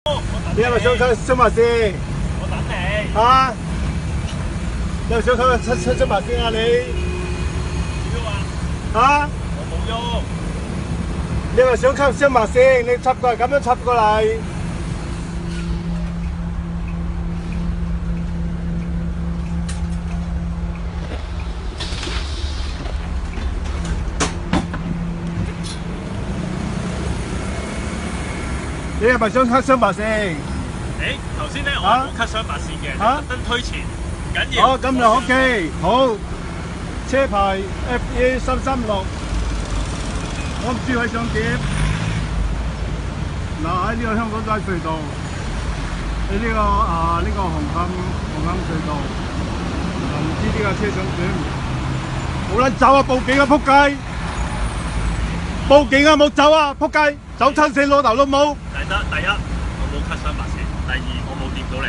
你係咪想出埋先？我等你。啊？你係咪想出埋先啊你？喐啊！啊？我冇喐。你係咪想出埋先？你插過嚟咁樣插過嚟。你係咪想出埋先？頭先咧我係冇 cut 雙白線嘅，特登推前，唔緊要。哦，咁就 OK，好。車牌 FA336，我唔知佢想點。嗱喺呢個香港仔隧道，喺呢個紅磡隧道，唔知呢架車想點？冇撚走啊！報警啊！仆街！報警啊！冇走啊！仆街！走親死老豆老母！第一，我冇 cut 雙白線；第二，我冇掂到你，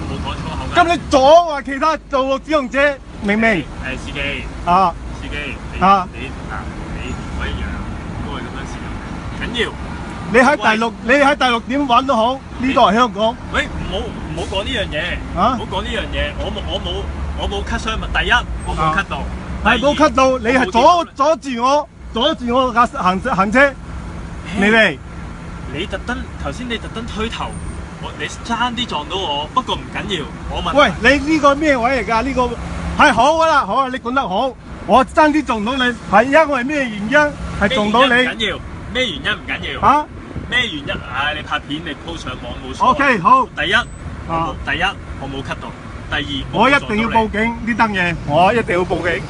我冇講粗口㗎。咁你阻話其他道路使用者，明唔明？司機，啊！司機，你啊同我一樣，都係咁樣試用嘅，緊要。你喺大陸點玩都好，呢度係香港。喂，唔好講呢樣嘢，啊唔好講呢樣嘢。我冇 cut 雙白。第一，我冇 cut 到。係冇 cut 到，你係阻住我架行車，明唔明？你頭先你特登推頭，你爭啲撞到我，不過唔緊要，我問。喂，你呢個咩位嚟㗎？呢個係好㗎啦，好啊，你講得好。我爭啲撞到你，係因為咩原因係撞到你？唔緊要，咩原因唔緊要。嚇？咩原因？你拍片你 po 上網冇錯。OK，好。第一我冇 cut 到，第二我一定要報警呢單嘢，我一定要報警。